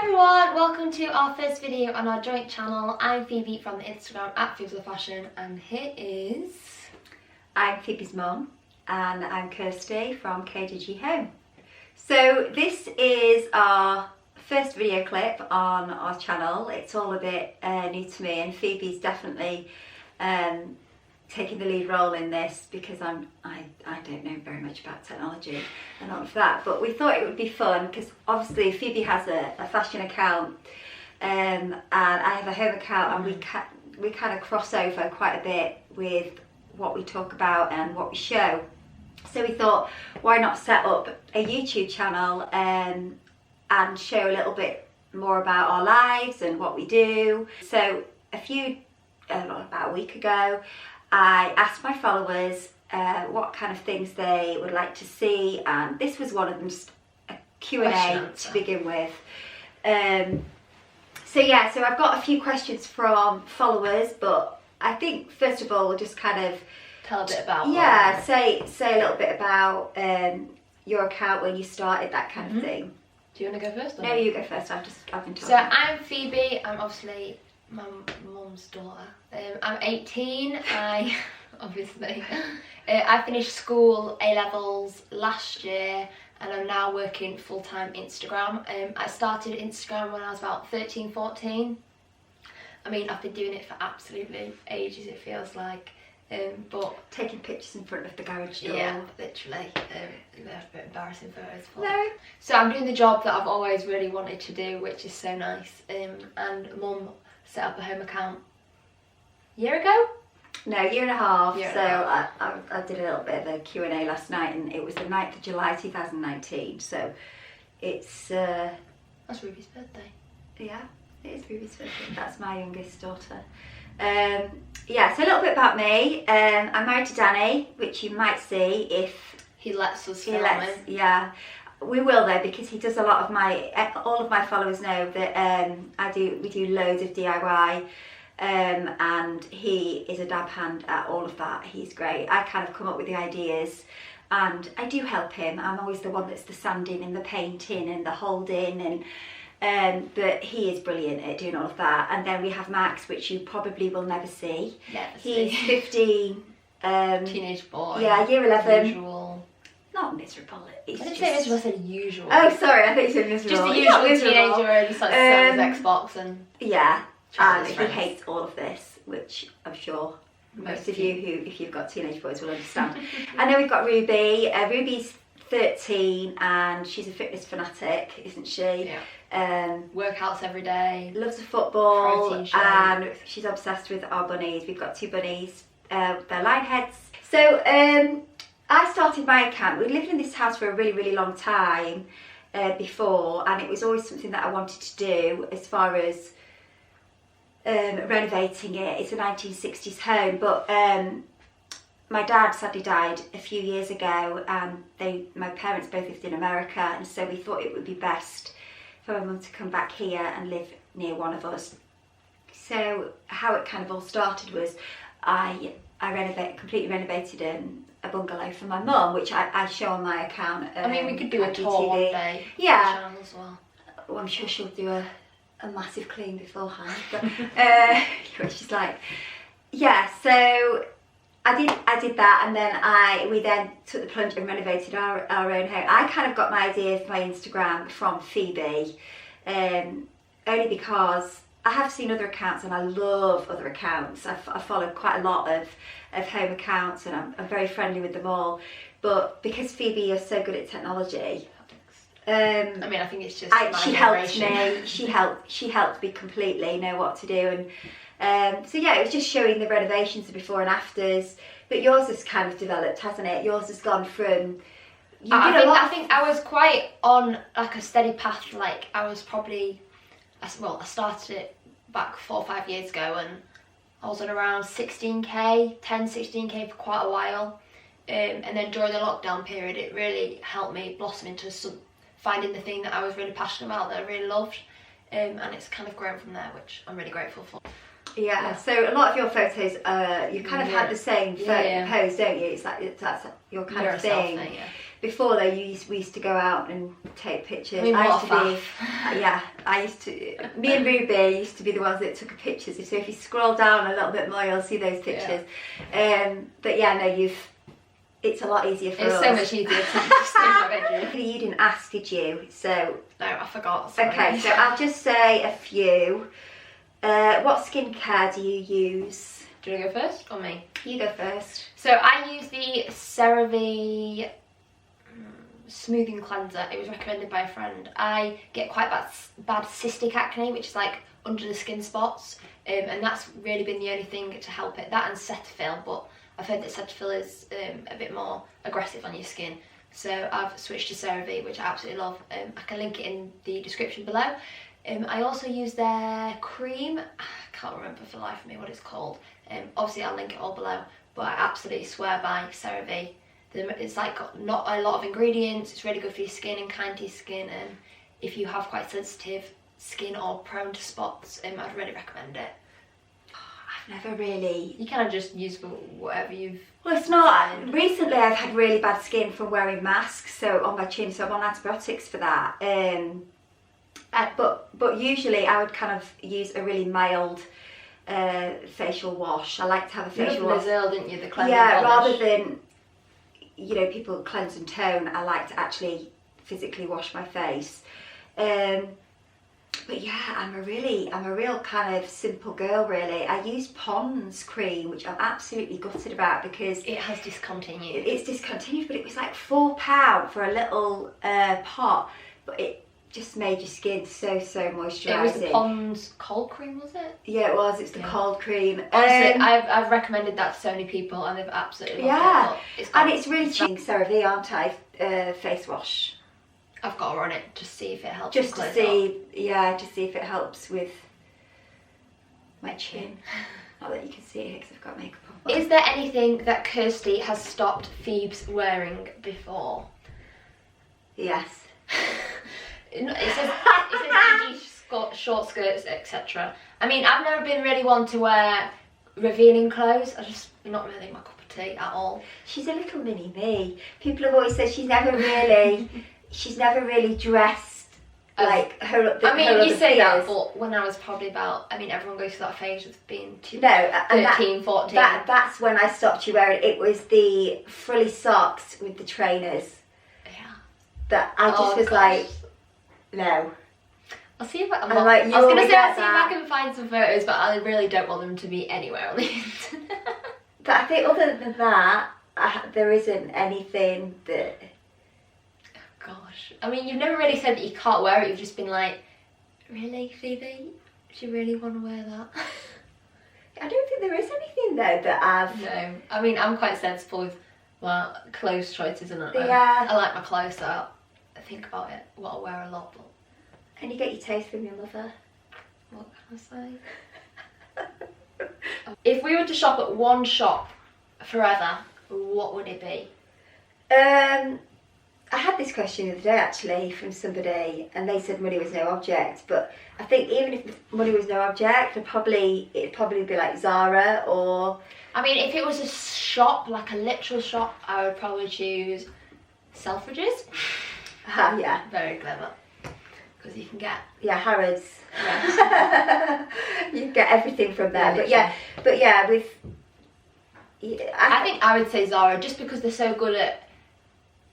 everyone, welcome to our first video on our joint channel. I'm Phoebe from the Instagram at Pheebs Fashion, and here is... I'm Phoebe's mum, and I'm Kirsty from KDG Home. So this is our first video clip on our channel. It's all a bit new to me, and Phoebe's definitely taking the lead role in this because I don't know very much about technology and all of that, but we thought it would be fun because obviously Phoebe has a fashion account and I have a home account, and we kind of cross over quite a bit with what we talk about and what we show. So we thought, why not set up a YouTube channel and show a little bit more about our lives and what we do. So about a week ago, I asked my followers what kind of things they would like to see, and this was one of them, just a Q&A to begin with. So I've got a few questions from followers, but I think first of all we'll just kind of tell a bit about say a little bit about your account, when you started, that kind of thing. Do you want to go first? No, you go first. I've been talking. So I'm Phoebe. I'm obviously my mum's daughter. I'm 18. I finished school A-levels last year, and I'm now working full-time Instagram. I started Instagram when I was about 13, 14. I mean, I've been doing it for absolutely ages, it feels like. But taking pictures in front of the garage door. Yeah, literally. A bit embarrassing photos. No. So I'm doing the job that I've always really wanted to do, which is so nice. And Mum set up a home account a year ago? No, year and a half. I did a little bit of a Q&A last night, and it was the 9th of July 2019. So it's... That's Ruby's birthday. Yeah, it is Ruby's birthday. That's my youngest daughter. So a little bit about me. I'm married to Danny, which you might see if he lets us film it. Yeah, we will though, because he does a lot of all of my followers know that we do loads of DIY, and he is a dab hand at all of that. He's great. I kind of come up with the ideas, and I do help him. I'm always the one that's the sanding and the painting and the holding, and but he is brilliant at doing all of that. And then we have Max, which you probably will never see. He's 15. Teenage boy. Yeah, year 11. Usual. Not miserable. I didn't say miserable, I said usual. Oh, sorry, I think you said miserable. Just a usual teenager who just like sells his Xbox and... Yeah, and he hates all of this, which I'm sure most of you who, if you've got teenage boys, will understand. And then we've got Ruby. Ruby's 13 and she's a fitness fanatic, isn't she? Yeah. Workouts every day. Loves the football, protein shake. And she's obsessed with our bunnies. We've got 2 bunnies. They're line heads. So I started my account. We lived in this house for a really, really long time before, and it was always something that I wanted to do as far as renovating it. It's a 1960s home, but my dad sadly died a few years ago, and my parents both lived in America, and so we thought it would be best for my mum to come back here and live near one of us. So how it kind of all started was I completely renovated a bungalow for my mum, which I show on my account. I mean, we could do a tour one day. Yeah. As well. Well, I'm sure she'll do a massive clean beforehand. But she's like, yeah. So I did that, and then we then took the plunge and renovated our own home. I kind of got my idea for my Instagram from Phoebe, only because I have seen other accounts and I love other accounts. I follow quite a lot of home accounts, and I'm very friendly with them all. But because Phoebe is so good at technology, I mean, I think it's just she helped me. She helped me completely know what to do, and it was just showing the renovations, the before and afters. But yours has kind of developed, hasn't it? Yours has gone from... I think I was quite on like a steady path. Like I was probably... I started it back 4 or 5 years ago, and I was on around 16k for quite a while, and then during the lockdown period it really helped me blossom into finding the thing that I was really passionate about, that I really loved, and it's kind of grown from there, which I'm really grateful for. Yeah, so a lot of your photos, you kind of had the same pose, don't you? It's like that's your kind of thing. Before though, we used to go out and take pictures. I mean, what a me and Ruby used to be the ones that took pictures. So if you scroll down a little bit more, you'll see those pictures. Yeah. But yeah, no, it's a lot easier for us. It's so much easier to just stay in my bedroom. You didn't ask, did you? So no, I forgot. Sorry. Okay, so I'll just say a few. What skincare do you use? Do you want to go first or me? You go first. So I use the CeraVe smoothing cleanser. It was recommended by a friend. I get quite bad cystic acne, which is like under the skin spots, and that's really been the only thing to help it. That and Cetaphil, but I've heard that Cetaphil is a bit more aggressive on your skin. So I've switched to CeraVe, which I absolutely love. I can link it in the description below. I also use their cream. I can't remember for the life of me what it's called. Obviously I'll link it all below, but I absolutely swear by CeraVe. It's like got not a lot of ingredients. It's really good for your skin and kind to your skin. And if you have quite sensitive skin or prone to spots, I'd really recommend it. I've never really... You kind of just use for whatever you've... Well, it's not... Recently I've had really bad skin from wearing masks, so on my chin, so I'm on antibiotics for that. But usually I would kind of use a really mild facial wash. I like to have a facial wash. Brazil, didn't you? The cleansing yeah, polish. Rather than, you know, people cleanse and tone, I like to actually physically wash my face. But yeah, I'm a real kind of simple girl, really. I use Pond's cream, which I'm absolutely gutted about because it has discontinued. It's discontinued, but it was like £4 for a little pot, but it just made your skin so moisturising. It was the Pond's cold cream, was it? Yeah, it was. It's the cold cream. Honestly, I've recommended that to so many people, and they've absolutely loved it. And it's really cheap. CeraVe, aren't I? Face wash. I've got her on it to see if it helps. Just to see, to see if it helps with my chin. Not that you can see it because I've got makeup on. Is there anything that Kirsty has stopped Pheebs wearing before? Yes. It says DG short skirts, etc. I mean, I've never been really one to wear revealing clothes. Not really my cup of tea at all. She's a little mini me. People have always said she's never really dressed like her. You say that, but when I was probably about, everyone goes through that phase of being 13, 14. That's when I stopped you wearing. It was the frilly socks with the trainers. Yeah. That I just was like, no. I'll see if I was going to say I'll see if I can find some photos, but I really don't want them to be anywhere on the internet. But I think other than that, there isn't anything that... Gosh. You've never really said that you can't wear it. You've just been like, really, Phoebe? Do you really want to wear that? I don't think there is anything though that I've... No. I'm quite sensible with my clothes choices, and yeah. I like my clothes, so I think about it, what I wear a lot. But... And you get your taste from your mother. What can I say? If we were to shop at one shop forever, what would it be? I had this question the other day actually from somebody, and they said money was no object. But I think even if money was no object, it'd probably be like Zara or... if it was a shop, like a literal shop, I would probably choose Selfridges. Yeah. Very clever. Because you can get... Yeah, Harrods. Yeah. You can get everything from there. Really but yeah, with... I think I would say Zara, just because they're so good at...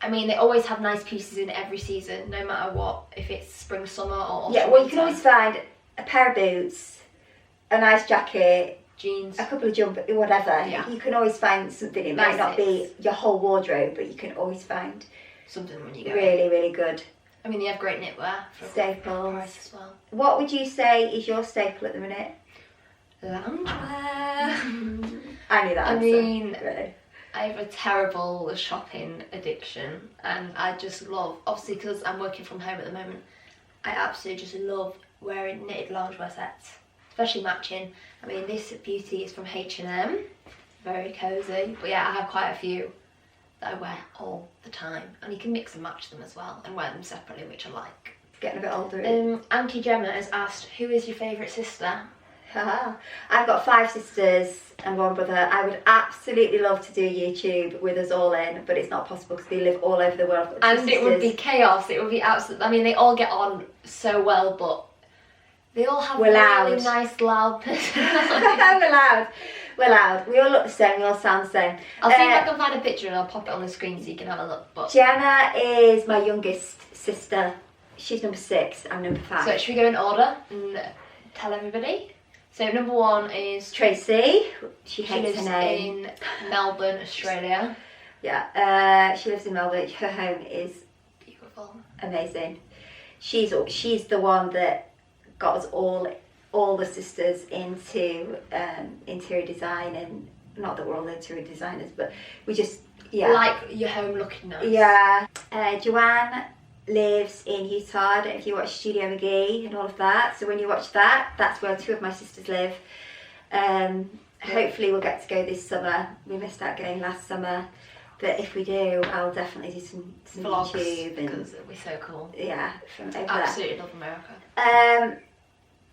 they always have nice pieces in every season, no matter what, if it's spring, summer or... Yeah, well, you can always find a pair of boots, a nice jacket, jeans, a couple of jumpers, whatever. Yeah. You can always find something. It might not be your whole wardrobe, but you can always find something when you go really good. They have great knitwear for Staples price as well. What would you say is your staple at the minute? Loungewear. I knew that answer. Really. I have a terrible shopping addiction, and I just love, obviously because I'm working from home at the moment, I absolutely just love wearing knitted loungewear sets, especially matching. This beauty is from H&M, very cosy, but yeah, I have quite a few that I wear all the time, and you can mix and match them as well and wear them separately, which I like. Getting a bit older. Auntie Gemma has asked, who is your favourite sister? I've got 5 sisters and 1 brother. I would absolutely love to do YouTube with us all in, but it's not possible because they live all over the world. And it would be chaos. It would be absolute. I mean, they all get on so well, but they all have really nice, loud personalities. We're loud. We all look the same. We all sound the same. I'll see if I can find a picture and I'll pop it on the screen so you can have a look. But Gemma is my youngest sister. She's number 6. I'm number 5. So should we go in order and tell everybody? So number 1 is Tracy. She hates her name. She lives in Melbourne, Australia. Yeah, she lives in Melbourne. Her home is beautiful, amazing. She's the one that got us all the sisters into interior design, and not that we're all interior designers, but we just like your home looking nice. Yeah. Joanne lives in Utah. I don't know if you watch Studio McGee and all of that. So when you watch that, that's where 2 of my sisters live. Hopefully we'll get to go this summer. We missed out going last summer, but if we do, I'll definitely do some vlogs, YouTube because it'll be so cool. Yeah, from over Absolutely love America.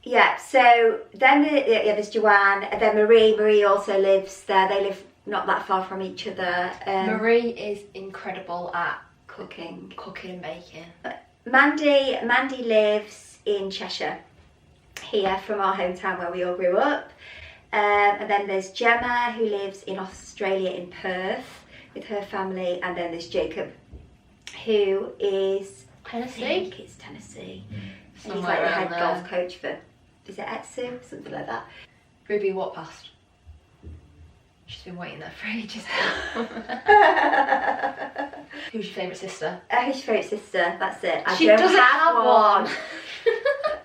Yeah. So then there's Joanne, and then Marie. Marie also lives there. They live not that far from each other. Marie is incredible at cooking and baking. Mandy lives in Cheshire, here from our hometown where we all grew up. And then there's Gemma, who lives in Australia in Perth with her family, and then there's Jacob, who is Tennessee. I think it's Tennessee. And he's Somewhere like the head around there. golf coach for, is it Etsu? Something like that. Ruby walked past. She's been waiting there for ages. Who's your favourite sister? Who's your favourite sister? That's it. She doesn't have one.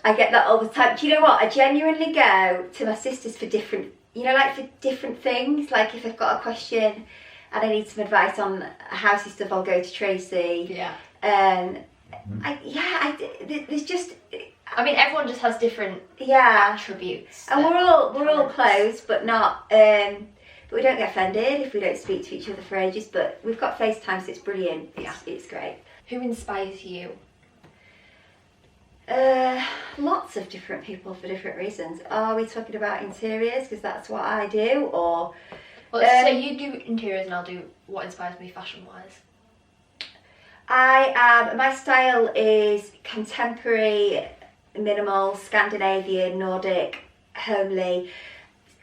I get that all the time. Do you know what? I genuinely go to my sisters for different, like for different things. Like if I've got a question and I need some advice on housey stuff, I'll go to Tracy. Yeah. There's just. I mean, everyone just has different attributes. And we're all close, but not. But we don't get offended if we don't speak to each other for ages. But we've got FaceTime, so it's brilliant. It's great. Who inspires you? Lots of different people for different reasons. Are we talking about interiors because that's what I do, or? Well, so you do interiors and I'll do what inspires me fashion-wise. My style is contemporary, minimal, Scandinavian, Nordic, homely.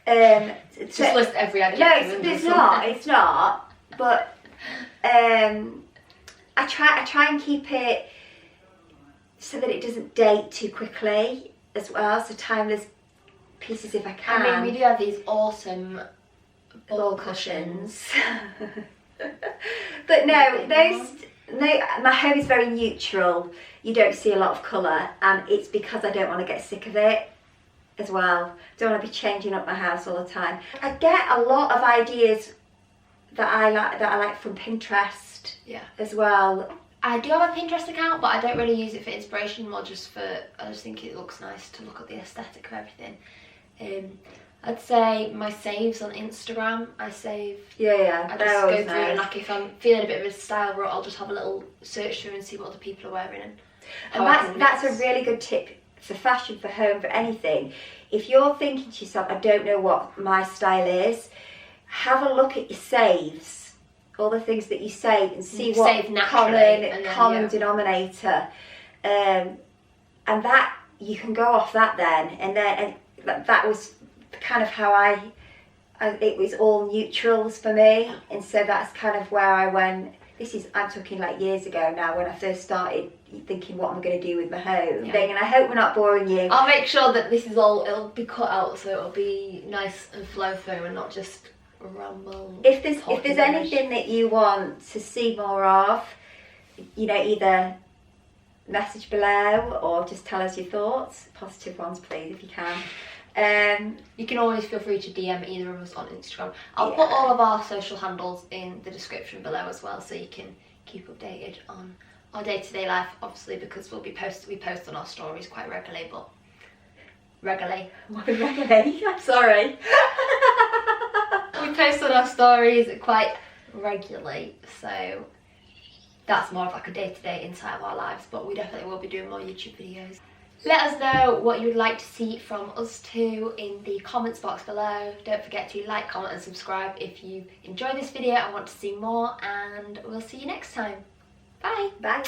Just list every adjective. No, it's not. But I try and keep it so that it doesn't date too quickly as well. So timeless pieces if I can. I mean, we do have these awesome ball cushions. But no, my home is very neutral. You don't see a lot of colour, and it's because I don't want to get sick of it as well. Don't want to be changing up my house all the time. I get a lot of ideas that I like from Pinterest as well. I do have a Pinterest account, but I don't really use it for inspiration, more just for, I just think it looks nice to look at the aesthetic of everything. I'd say my saves on Instagram, I save. Yeah. I just go through and like if I'm feeling a bit of a style rut, I'll just have a little search through and see what other people are wearing. And that's a really good tip for fashion, for home, for anything. If you're thinking to yourself, I don't know what my style is, have a look at your saves, all the things that you save, and see what common denominator, and that you can go off that then, and that was kind of how it was all neutrals for me, and so that's kind of where I went. I'm talking like years ago now, when I first started thinking what am I going to do with my home thing, and I hope we're not boring you. I'll make sure that this is all, it'll be cut out so it'll be nice and flow through and not just ramble. If there's anything that you want to see more of, either message below or just tell us your thoughts, positive ones please if you can. You can always feel free to DM either of us on Instagram. I'll put all of our social handles in the description below as well, so you can keep updated on our day-to-day life, obviously, because we post on our stories quite regularly, but regularly. I'm sorry. We post on our stories quite regularly, so that's more of like a day-to-day insight of our lives, but we definitely will be doing more YouTube videos. Let us know what you would like to see from us too in the comments box below. Don't forget to like, comment and subscribe if you enjoy this video and want to see more, and we'll see you next time. Bye! Bye!